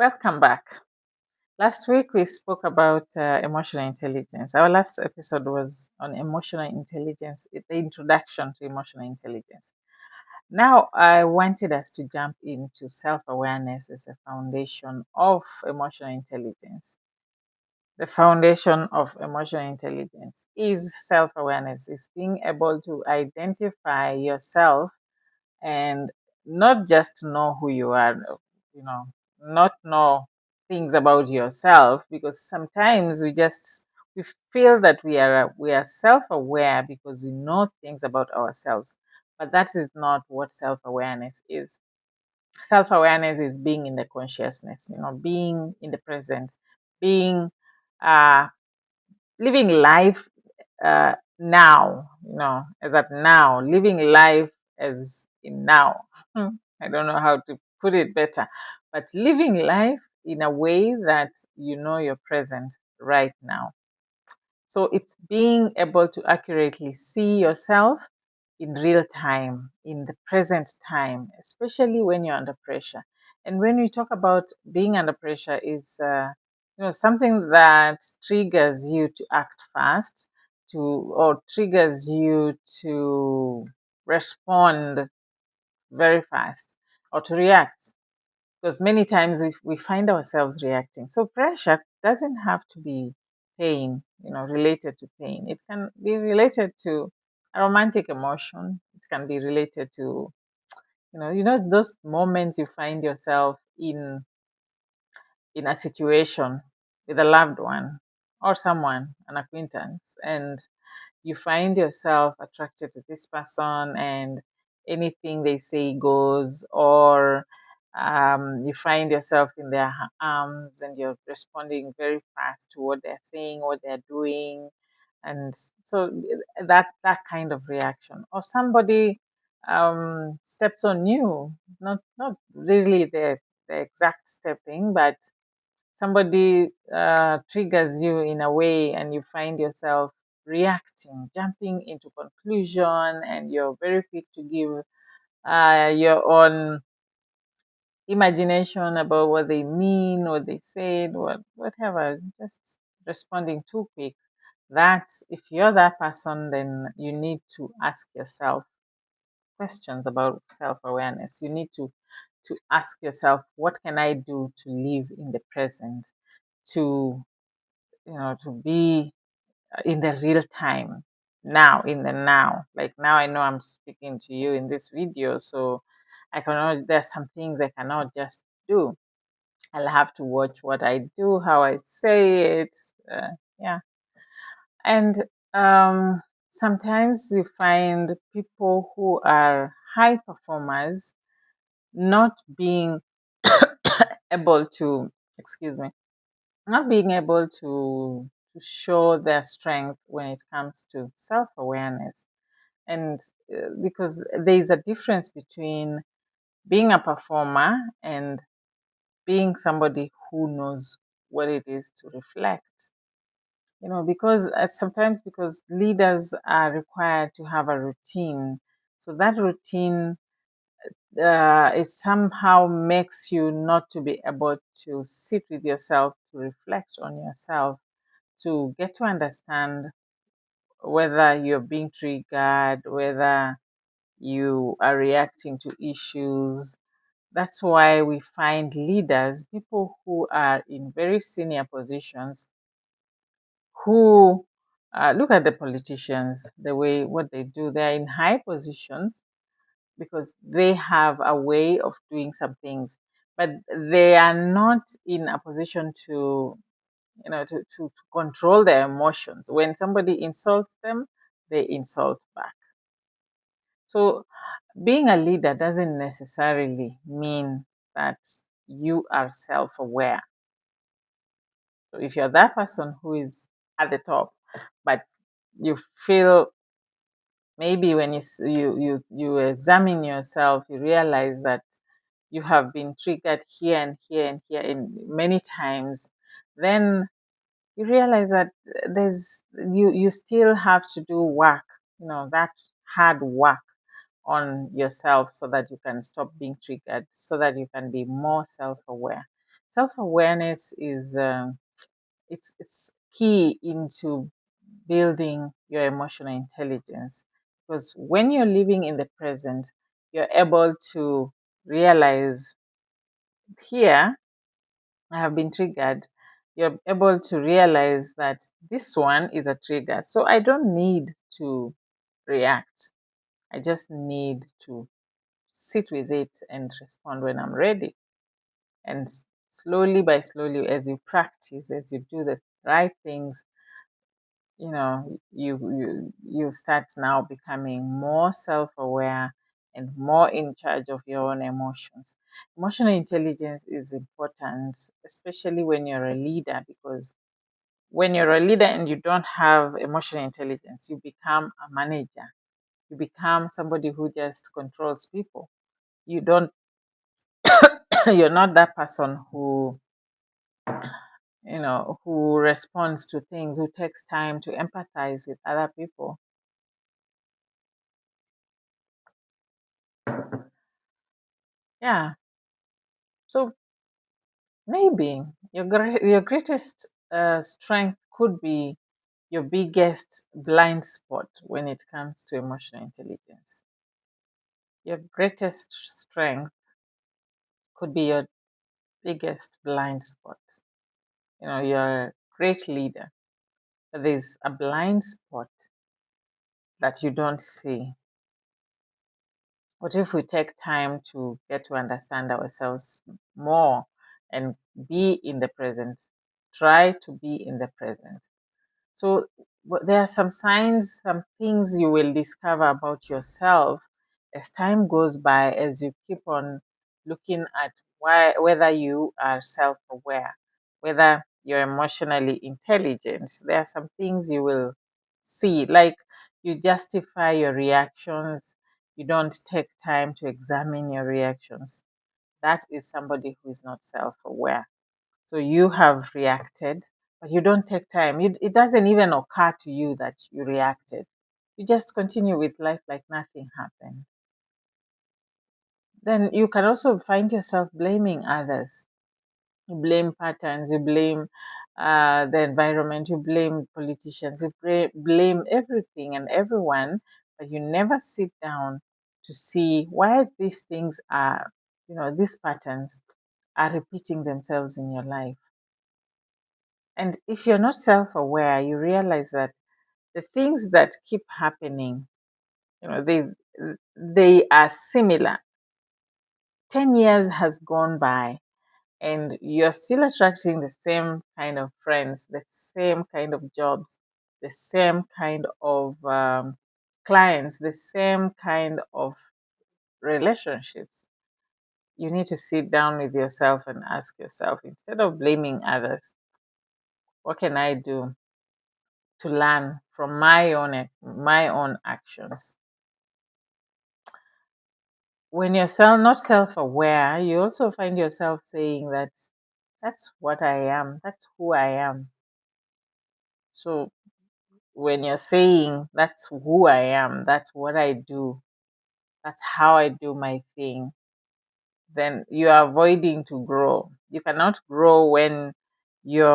Welcome back. Last week we spoke about emotional intelligence. Our last episode was on emotional intelligence, the introduction to emotional intelligence. Now I wanted us to jump into self awareness as a foundation of emotional intelligence. The foundation of emotional intelligence is self awareness, is being able to identify yourself and not just know who you are, you know, not know things about yourself, because sometimes we feel that we are self-aware because we know things about ourselves, but that is not what self-awareness is. Self-awareness is being in the consciousness, being in the present, being uh living life now, as at now, living life as in now. I don't know how to put it better, but living life in a way that you're present right now. So it's being able to accurately see yourself in real time, in the present time, especially when you're under pressure. And when we talk about being under pressure, is something that triggers you to act fast, or triggers you to respond very fast, or to react, because many times we find ourselves reacting. So pressure doesn't have to be pain, related to pain. It can be related to a romantic emotion. It can be related to, those moments you find yourself in a situation with a loved one or someone, an acquaintance, and you find yourself attracted to this person, and anything they say goes, or you find yourself in their arms and you're responding very fast to what they're saying, what they're doing. And so that kind of reaction, or somebody steps on you, not really the exact stepping, but somebody triggers you in a way, and you find yourself reacting, jumping into conclusion, and you're very quick to give your own imagination about what they mean, what they said, whatever, just responding too quick. That, if you're that person, then you need to ask yourself questions about self-awareness. You need to ask yourself, what can I do to live in the present, to to be in the real time, now, in the now. Like now, I know I'm speaking to you in this video, so there's some things I cannot just do. I'll have to watch what I do, how I say it. Yeah. And sometimes you find people who are high performers not being able to, excuse me, not being able to show their strength when it comes to self awareness. And because there is a difference between being a performer and being somebody who knows what it is to reflect. Because sometimes, because leaders are required to have a routine, so that routine it somehow makes you not to be able to sit with yourself, to reflect on yourself, to get to understand whether you're being triggered, whether you are reacting to issues. That's why we find leaders, people who are in very senior positions, who look at the politicians, the way what they do. They're in high positions because they have a way of doing some things, but they are not in a position to to control their emotions. When somebody insults them, they insult back. So being a leader doesn't necessarily mean that you are self-aware. So if you're that person who is at the top, but you feel, maybe when you examine yourself, you realize that you have been triggered here and here and here in many times, then you realize that you still have to do work, that hard work on yourself, so that you can stop being triggered, so that you can be more self-aware. Self-awareness is it's key into building your emotional intelligence, because when you're living in the present, you're able to realize, here I have been triggered. You're able to realize that this one is a trigger, so I don't need to react. I just need to sit with it and respond when I'm ready. And slowly by slowly, as you practice, as you do the right things, you start now becoming more self-aware and more in charge of your own emotions. Emotional intelligence is important, especially when you're a leader, because when you're a leader and you don't have emotional intelligence, you become a manager. You become somebody who just controls people. You don't you're not that person who responds to things, who takes time to empathize with other people. Yeah. So maybe your greatest strength could be your biggest blind spot when it comes to emotional intelligence. Your greatest strength could be your biggest blind spot. You're a great leader, but there's a blind spot that you don't see. What if we take time to get to understand ourselves more and be in the present? Try to be in the present. So there are some signs, some things you will discover about yourself as time goes by, as you keep on looking at whether you are self-aware, whether you're emotionally intelligent. There are some things you will see, like you justify your reactions, you don't take time to examine your reactions. That is somebody who is not self-aware. So you have reacted, but you don't take time. It doesn't even occur to you that you reacted. You just continue with life like nothing happened. Then you can also find yourself blaming others. You blame patterns, you blame the environment, you blame politicians, you blame everything and everyone, but you never sit down to see why these things these patterns are repeating themselves in your life. And if you're not self aware, you realize that the things that keep happening, they are similar. 10 years has gone by and you're still attracting the same kind of friends, the same kind of jobs, the same kind of clients, the same kind of relationships. You need to sit down with yourself and ask yourself, instead of blaming others, what can I do to learn from my own actions? When you're not self-aware, you also find yourself saying that that's what I am, that's who I am. So when you're saying that's who I am, that's what I do, that's how I do my thing, then you're avoiding to grow. You cannot grow when you've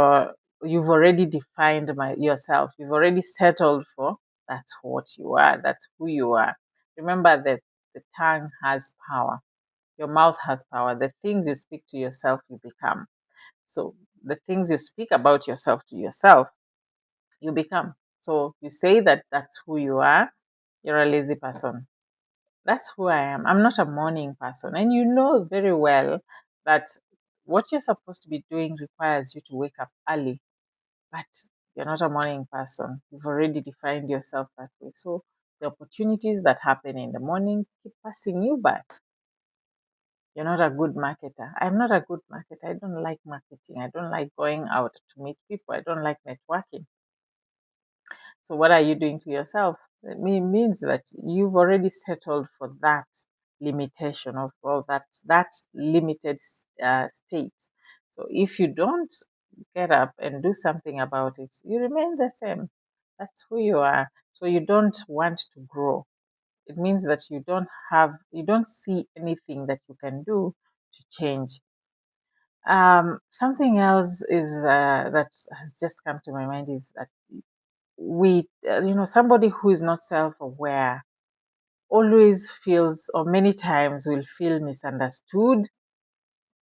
already defined yourself. You've already settled for that's what you are, that's who you are. Remember that the tongue has power. Your mouth has power. The things you speak to yourself, you become. So the things you speak about yourself to yourself, you become. So you say that that's who you are. You're a lazy person. That's who I am. I'm not a morning person. And you know very well that what you're supposed to be doing requires you to wake up early, but you're not a morning person. You've already defined yourself that way. So the opportunities that happen in the morning keep passing you by. You're not a good marketer. I'm not a good marketer. I don't like marketing. I don't like going out to meet people. I don't like networking. So what are you doing to yourself? It means that you've already settled for that limitation of well, that limited state. So if you don't get up and do something about it, you remain the same. That's who you are. So you don't want to grow. It means that you don't see anything that you can do to change. Something else is that has just come to my mind is that somebody who is not self-aware always feels, or many times will feel misunderstood.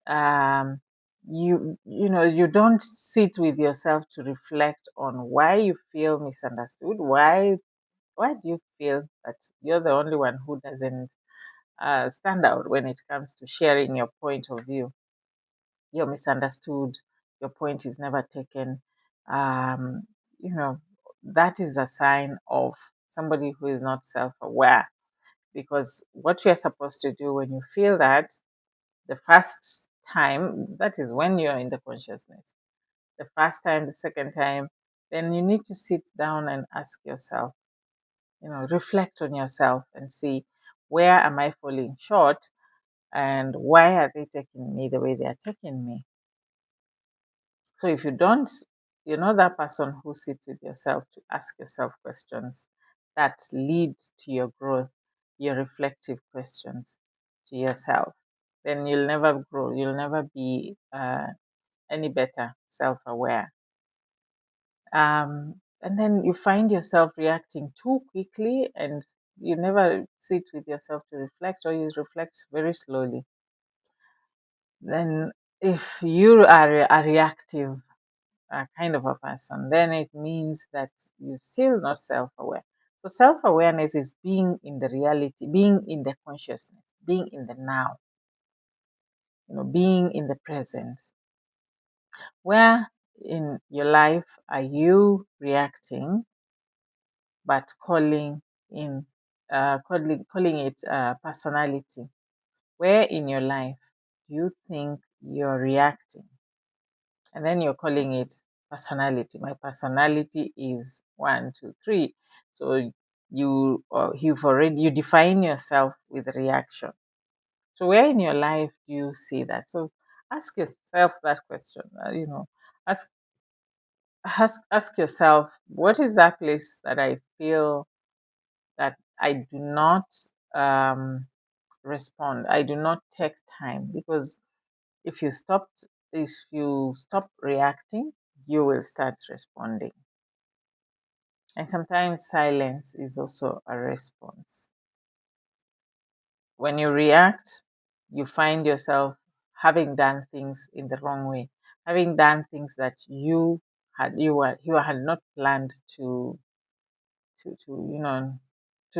um, you don't sit with yourself to reflect on why you feel misunderstood. Why do you feel that you're the only one who doesn't stand out when it comes to sharing your point of view? You're misunderstood, your point is never taken. um, you know that is a sign of somebody who is not self-aware, because what you're supposed to do when you feel that, the first time, that is when you're in the consciousness, the first time, the second time, then you need to sit down and ask yourself, reflect on yourself and see, where am I falling short, and why are they taking me the way they are taking me? So if you don't, you're not that person who sits with yourself to ask yourself questions that lead to your growth, your reflective questions to yourself, then you'll never grow. You'll never be any better self-aware. And then you find yourself reacting too quickly, and you never sit with yourself to reflect, or you reflect very slowly. Then if you are a reactive kind of a person, then it means that you're still not self-aware. So self-awareness is being in the reality, being in the consciousness, being in the now, being in the present. Where in your life are you reacting, but calling it personality? Where in your life do you think you're reacting, and then you're calling it personality? My personality is 1, 2, 3. So you define yourself with reaction. So where in your life do you see that? So ask yourself that question. Ask ask yourself, what is that place that I feel that I do not um, respond, I do not take time? Because if you stop reacting, you will start responding. And sometimes silence is also a response. When you react, you find yourself having done things in the wrong way, having done things that you had not planned to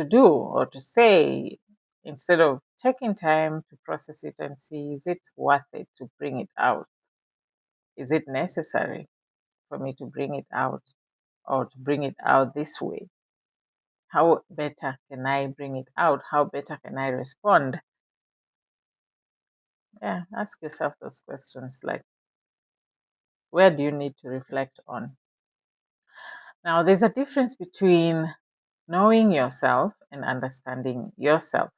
do or to say, instead of taking time to process it and see, is it worth it to bring it out? Is it necessary for me to bring it out, or to bring it out this way? How better can I bring it out? How better can I respond? Yeah, ask yourself those questions, like, where do you need to reflect on? Now, there's a difference between knowing yourself and understanding yourself.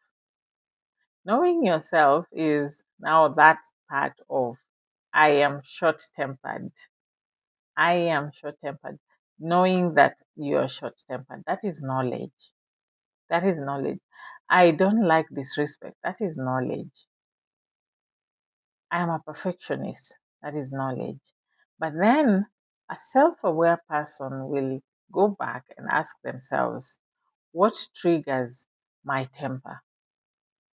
Knowing yourself is now that part of, I am short tempered. I am short tempered. Knowing that you are short tempered, that is knowledge. That is knowledge. I don't like disrespect. That is knowledge. I am a perfectionist. That is knowledge. But then a self aware person will go back and ask themselves, what triggers my temper?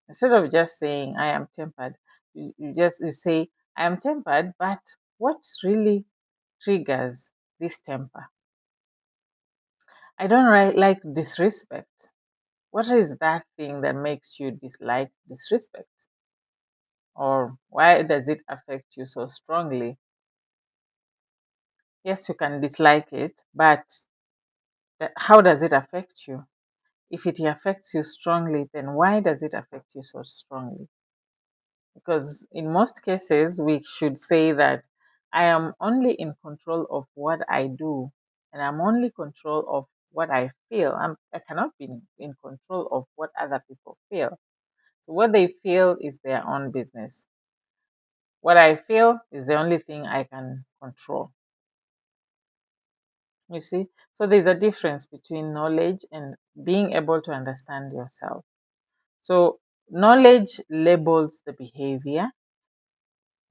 Instead of just saying, I am tempered, you say, I am tempered, but what really triggers this temper? I don't like disrespect. What is that thing that makes you dislike disrespect? Or why does it affect you so strongly? Yes, you can dislike it, but how does it affect you? If it affects you strongly, then why does it affect you so strongly? Because in most cases, we should say that I am only in control of what I do, and I'm only control of what I feel. I cannot be in control of what other people feel. So what they feel is their own business. What I feel is the only thing I can control. You see? So there's a difference between knowledge and being able to understand yourself. So knowledge labels the behavior,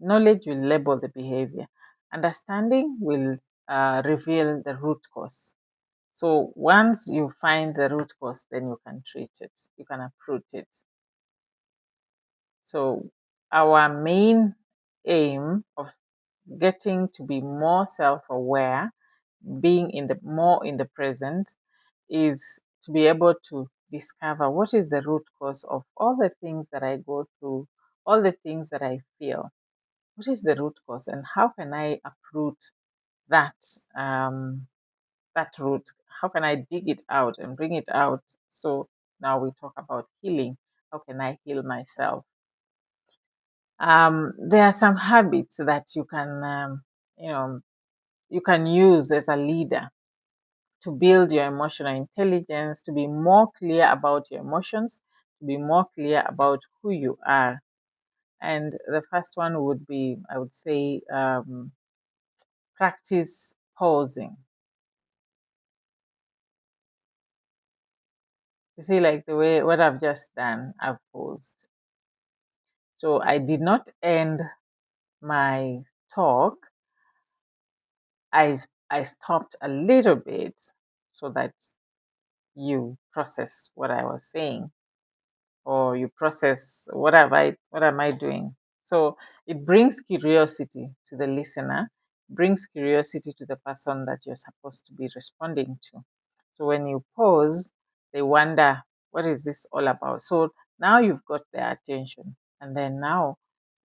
Knowledge will label the behavior. Understanding will reveal the root cause. So once you find the root cause, then you can treat it, you can uproot it. So our main aim of getting to be more self-aware, being more in the present, is to be able to discover what is the root cause of all the things that I go through, all the things that I feel. What is the root cause, and how can I uproot that that root? How can I dig it out and bring it out? So now we talk about healing. How can I heal myself? There are some habits that you can, you know, you can use as a leader to build your emotional intelligence, to be more clear about your emotions, to be more clear about who you are. And the first one would be, I would say, practice pausing. You see, like the way what I've just done, I've paused. So I did not end my talk. I stopped a little bit so that you process what I was saying, or you process what am I doing. So it brings curiosity to the listener, brings curiosity to the person that you're supposed to be responding to. So when you pause, they wonder, what is this all about? So now you've got their attention. And then now,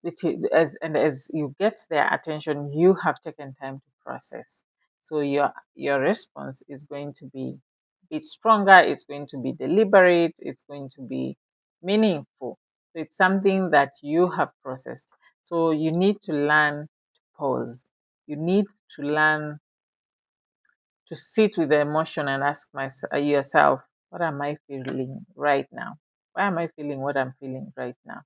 as you get their attention, you have taken time to process. So your response is going to be a bit stronger. It's going to be deliberate. It's going to be meaningful. So it's something that you have processed. So you need to learn to pause. You need to learn to sit with the emotion and ask yourself, what am I feeling right now? Why am I feeling what I'm feeling right now?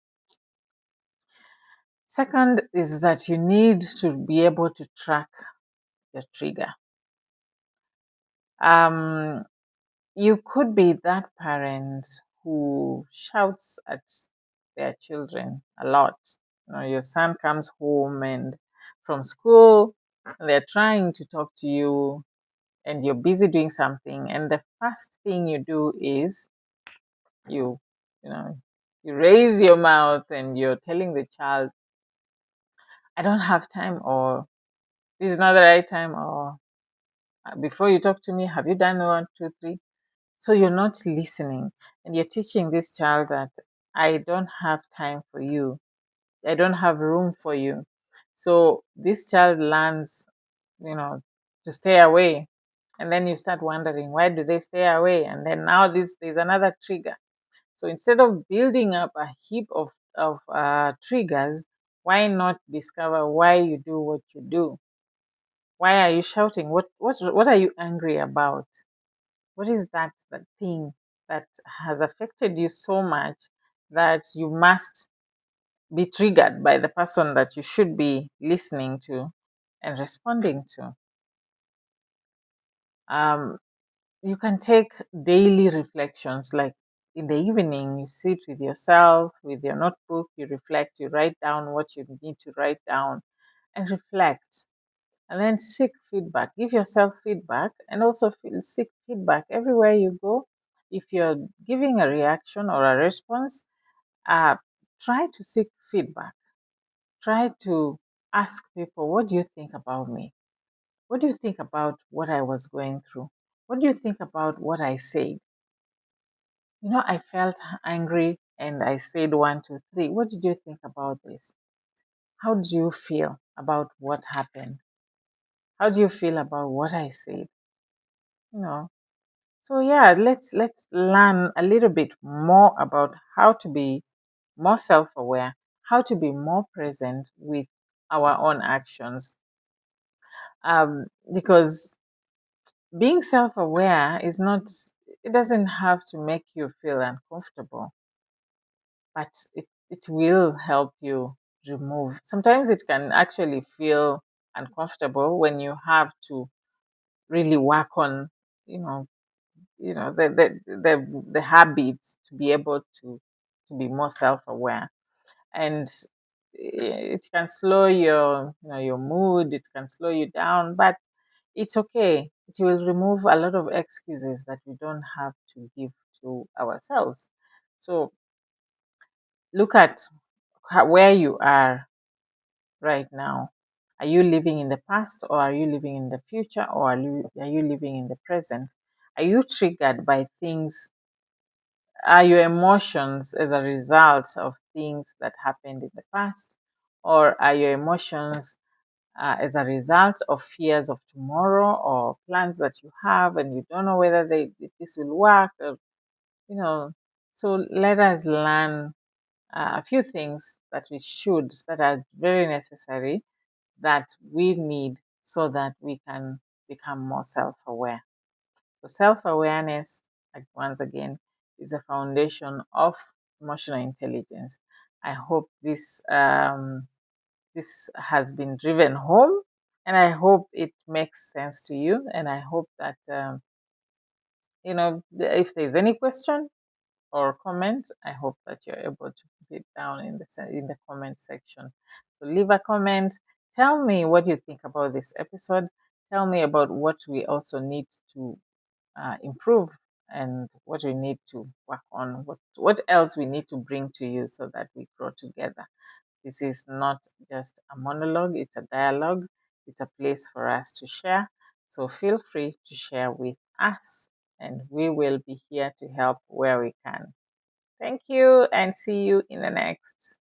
Second is that you need to be able to track your trigger. Um, you could be that parent who shouts at their children a lot. Your son comes home and from school, and they're trying to talk to you, and you're busy doing something, and the first thing you do is you, you know, you raise your mouth and you're telling the child, "I don't have time," or "This is not the right time," or "Before you talk to me, have you done one, two, three?" So you're not listening, and you're teaching this child that I don't have time for you. I don't have room for you. So this child learns, you know, to stay away. And then you start wondering, why do they stay away? And then now there's another trigger. So instead of building up a heap of triggers, why not discover why you do what you do? Why are you shouting? What are you angry about? What is that thing that has affected you so much that you must be triggered by the person that you should be listening to and responding to? Um, you can take daily reflections, like in the evening, you sit with yourself with your notebook, you reflect, you write down what you need to write down and reflect, and then seek feedback. Give yourself feedback, and also seek feedback everywhere you go. If you're giving a reaction or a response, uh, try to seek feedback. Try to ask people, what do you think about me? What do you think about what I was going through? What do you think about what I said? I felt angry and I said one, two, three. What did you think about this? How do you feel about what happened? How do you feel about what I said? You know. So yeah, let's learn a little bit more about how to be more self-aware, how to be more present with our own actions. Because being self-aware is not, it doesn't have to make you feel uncomfortable, but it will help you remove. Sometimes it can actually feel uncomfortable when you have to really work on, you know, the habits to be able to be more self-aware. And it can slow your mood, it can slow you down, but it's okay. It will remove a lot of excuses that we don't have to give to ourselves. So look at where you are right now. Are you living in the past, or are you living in the future, or are you living in the present? Are you triggered by things? Are your emotions as a result of things that happened in the past, or are your emotions as a result of fears of tomorrow, or plans that you have and you don't know whether this will work? Or, you know, so let us learn a few things that are very necessary, that we need, so that we can become more self-aware. So self-awareness, like, once again, is a foundation of emotional intelligence. I hope this has been driven home, and I hope it makes sense to you. And I hope that if there's any question or comment, I hope that you're able to put it down in the comment section. So leave a comment. Tell me what you think about this episode. Tell me about what we also need to improve, and what we need to work on. What else we need to bring to you, so that we grow together. This is not just a monologue; it's a dialogue. It's a place for us to share. So feel free to share with us, and we will be here to help where we can. Thank you, and see you in the next.